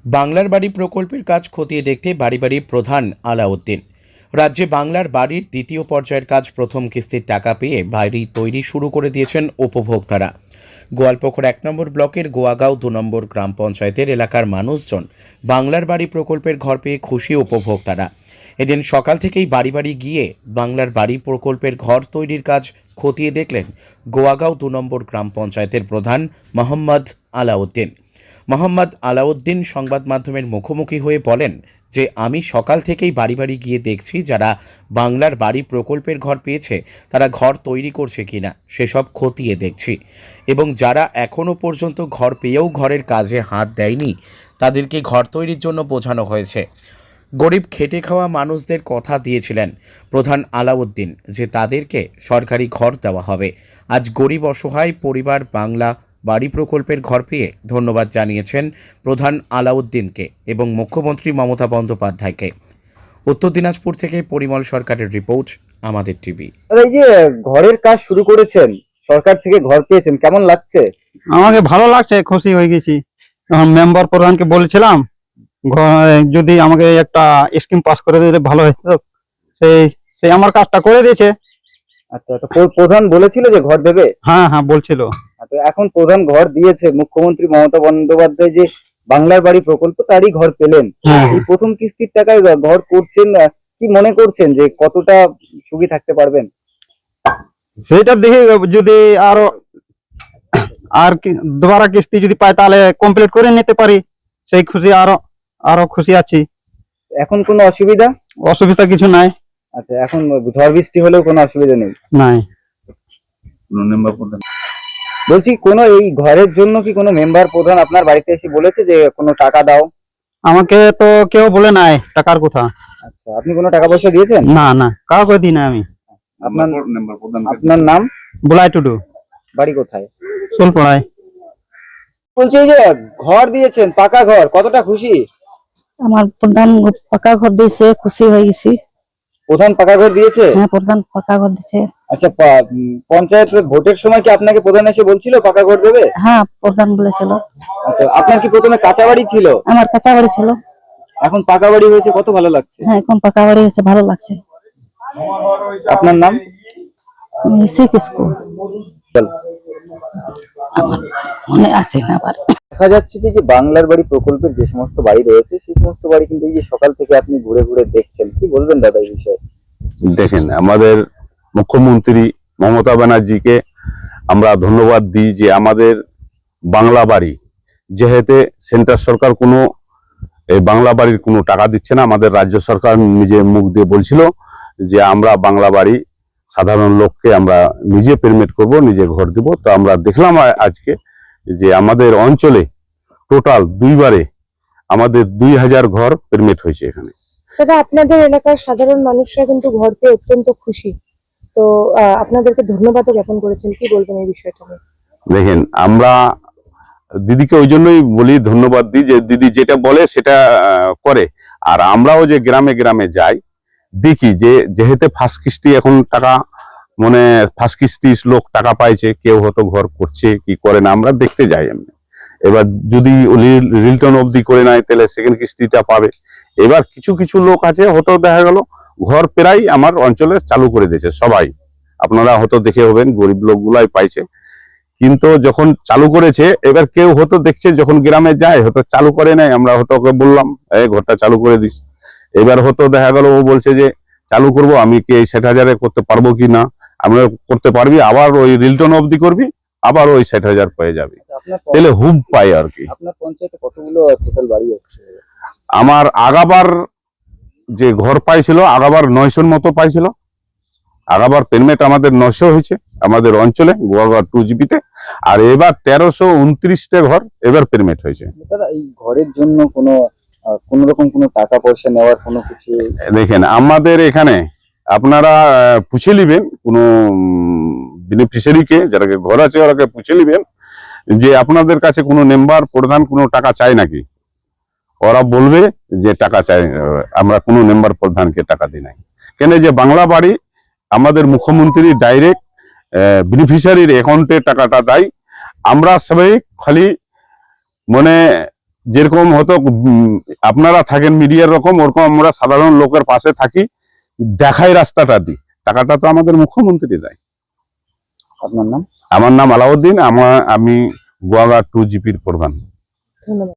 বাংলার বাড়ি প্রকল্পের কাজ খতিয়ে দেখতে বাড়ি বাড়ি প্রধান আলাউদ্দিন। রাজ্যে বাংলার বাড়ির দ্বিতীয় পর্যায়ের কাজ প্রথম কিস্তির টাকা পেয়ে বাড়ি তৈরি শুরু করে দিয়েছেন উপভোক্তারা। গোয়ালপুকুর 1 নম্বর ব্লকের গোয়াগাঁও 2 নম্বর গ্রাম পঞ্চায়েতের এলাকার মানুষজন বাংলার বাড়ি প্রকল্পের ঘর পেয়ে খুশি উপভোক্তারা। এদিন সকাল থেকেই বাড়ি বাড়ি গিয়ে বাংলার বাড়ি প্রকল্পের ঘর তৈরির কাজ খতিয়ে দেখলেন গোয়াগাঁও 2 নম্বর গ্রাম পঞ্চায়েতের প্রধান মোহাম্মদ আলাউদ্দিন। মোহাম্মদ আলাউদ্দিন সংবাদ মাধ্যমের মুখোমুখি হয়ে বলেন যে আমি সকাল থেকেই বাড়ি বাড়ি গিয়ে দেখছি যারা বাংলার বাড়ি প্রকল্পের ঘর পেয়েছে তারা ঘর তৈরি করছে কিনা সেসব খতিয়ে দেখছি, এবং যারা এখনো পর্যন্ত ঘর পেয়েও ঘরের কাজে হাত দেয়নি তাদেরকে ঘর তৈরির জন্য বোঝানো হয়েছে। গরিব খেটে খাওয়া মানুষদের কথা দিয়েছিলেন প্রধান আলাউদ্দিন যে তাদেরকে সরকারি ঘর দেওয়া হবে। আজ গরিব অসহায় পরিবার বাংলা বাড়ি প্রকল্পের ঘর পেয়ে ধন্যবাদ জানিয়েছেন প্রধান আলাউদ্দিনকে এবং মুখ্যমন্ত্রী মমতা বন্দ্যোপাধ্যায়কে। উত্তর দিনাজপুর থেকে পরিমল সরকারের রিপোর্ট, আমাদের টিভি। এই যে ঘরের কাজ শুরু করেছেন, সরকার থেকে ঘর পেয়েছেন, কেমন লাগছে? আমাকে ভালো লাগছে, খুশি হয়ে গেছি। মেম্বার প্রধানকে বলেছিলাম যদি আমাকে একটা স্কিম পাস করে দিলে ভালো হতো, সেই আমার কাজটা করে দিয়েছে। আচ্ছা, তো প্রধান বলেছিল যে ঘর দেবে? হ্যাঁ বলছিল। তো এখন প্রধান ঘর দিয়েছে, মুখ্যমন্ত্রী মমতা বন্দ্যোপাধ্যায় যে বাংলার বাড়ি প্রকল্প তারই ঘর পেলেন। এই প্রথম কিস্তির টাকায় ঘর করছেন, কি মনে করছেন যে কতটা সুখী থাকতে পারবেন? সেটা দেখে যদি আর দুবারা কিস্তি যদি পাই তাহলে কমপ্লিট করে নিতে পারি, সেই খুশি আরো খুশি আছি। এখন কোনো অসুবিধা কিছু নাই। আচ্ছা, এখন ঝড় বৃষ্টি হলেও কোনো অসুবিধা নেই? নাই। বলছি, কোনো এই ঘরের জন্য কি কোনো মেম্বার প্রধান আপনার বাড়িতে এসে বলেছে যে কোনো টাকা দাও? আমাকে তো কেউ বলে নাই টাকার কথা। আচ্ছা, আপনি কোনো টাকা পয়সা দিয়েছেন? না, কাউকে দিই না আমি। আপনার নাম? বুলাই টুডু। বাড়ি কোথায়? সোলপাড়ায়। বলছি, এই যে ঘর দিয়েছেন, পাকা ঘর, কতটা খুশি? আমার প্রধান পাকা ঘর দিয়েছে, খুশি হয়ে গেছি। প্রধান পাকা ঘর দিয়েছে? হ্যাঁ, প্রধান পাকা ঘর দিয়েছে। আচ্ছা, পঞ্চায়েত ভোটের সময় কি আপনাকে প্রধান এসে বলছিল পাকা ঘর দেবে? হ্যাঁ, প্রধান বলেছিল। আচ্ছা, আপনার কি প্রথমে কাঁচা বাড়ি ছিল? আমার কাঁচা বাড়ি ছিল, এখন পাকা বাড়ি হয়েছে, কত ভালো লাগছে। হ্যাঁ, এখন পাকা বাড়ি হয়েছে, ভালো লাগছে। আপনার নাম? মনে আছে না? দেখা যাচ্ছে যে বাংলার বাড়ি প্রকল্পের যে সমস্ত বাড়ি রয়েছে সেই সমস্ত বাড়ি কিন্তু এই যে সকাল থেকে আপনি ঘুরে ঘুরে দেখছেন, কি বলবেন দাদা এই বিষয়ে? দেখেন, আমাদের মুখ্যমন্ত্রী মমতা ব্যানার্জিকে আমরা ধন্যবাদ দিই যে আমাদের বাংলা বাড়ি, যেহেতু সেন্টার সরকার কোনো এই বাংলা বাড়ির কোনো টাকা দিচ্ছে না, আমাদের রাজ্য সরকার নিজে মুখ দিয়ে বলছিল যে আমরা বাংলা বাড়ি সাধারণ লোককে আমরা নিজে পেমেন্ট করব, নিজে ঘর দিব। তো আমরা দেখলাম আজকে যে আমাদের অঞ্চলে টোটাল দুইবারে আমাদের 2000 ঘর পেমেন্ট হয়েছে এখানে। দাদা, আপনাদের এলাকার সাধারণ মানুষরা কিন্তু ঘর পেয়ে অত্যন্ত খুশি, তো আপনাদেরকে ধন্যবাদও জ্ঞাপন করেছেন, কি বলবেন এই বিষয়টা নিয়ে? দেখেন, আমরা দিদিকে ওই জন্যই বলি, ধন্যবাদ দিই যে দিদি যেটা বলে সেটা করে। আর আমরাও যে গ্রামে গ্রামে যাই দেখি যে যেহেতু ফার্স্ট কিস্তি এখন টাকা মানে ফার্স্ট কিস্তি লোক টাকা পাইছে, কেউ হয়তো ঘর করছে কি করে না, আমরা দেখতে যাই এমনি। এবার যদি রিটার্ন অবধি করে নেয় তাহলে সেকেন্ড কিস্তিটা পাবে। এবার কিছু কিছু লোক আছে হয়তো দেখা গেল ঘর প্রায় আমার অঞ্চলে চালু করে দিয়েছে সবাই, আপনারা হয়তো দেখে হবেন, গরিব লোকগুলাই পাইছে। কিন্তু যখন চালু করেছে এবার কেউ হয়তো দেখছে যখন গ্রামে যায় হয়তো চালু করে নাই, আমরা হয়তো ওকে বললাম এই ঘরটা চালু করে দিস। এবার হয়তো দেখা গেল ও বলছে যে চালু করব, আমি কি এই 60,000-এ করতে পারবো কি না? আমরা করতে পারবি, আবার ওই রিটার্ন অবধি করবি, আবার ওই 60,000 পেয়ে যাবে, তাহলে হুব পাই আর কি। আপনার পঞ্চায়েতে কতগুলো টোটাল বাড়ি আছে? আমার আগাবার যে ঘর পাইছিল আগাবার 900-র মতো পাইছিল। আগাবার পেমেন্ট আমাদের 900 হয়েছে আমাদের অঞ্চলে গোয়াগাঁও 2GB-তে, আর এবার 1329টা ঘর এবার পেমেন্ট হয়েছে। দাদা, এই ঘরের জন্য কোন রকম কোনো টাকা পয়সা নেওয়ার কোনো কিছু? দেখেন, আমাদের এখানে আপনারা পুছে নিবেন কোনো বেনিফিশিয়ারিকে, যারা ঘর আছে ওরাকে পুছে নিবেন যে আপনাদের কাছে কোনো মেম্বার প্রধান কোনো টাকা চায় নাকি। ওরা বলবে যে টাকা চাই, আমরা কোনো মেম্বার প্রধানকে টাকা দিই নাই। কেন যে বাংলা বাড়ি আমাদের মুখ্যমন্ত্রী ডাইরেক্ট বেনিফিশিয়ারির অ্যাকাউন্টে টাকাটা দেয়। আমরা সবাই খালি মানে যেরকম হতো আপনারা থাকেন মিডিয়ার রকম, ওরকম আমরা সাধারণ লোকের পাশে থাকি, দেখাই রাস্তাটা দিই। টাকাটা তো আমাদের মুখ্যমন্ত্রী দেয়। আপনার নাম? আমার নাম আলাউদ্দিন, আমি গোয়াঘাট 2 জিপির প্রধান। ধন্যবাদ।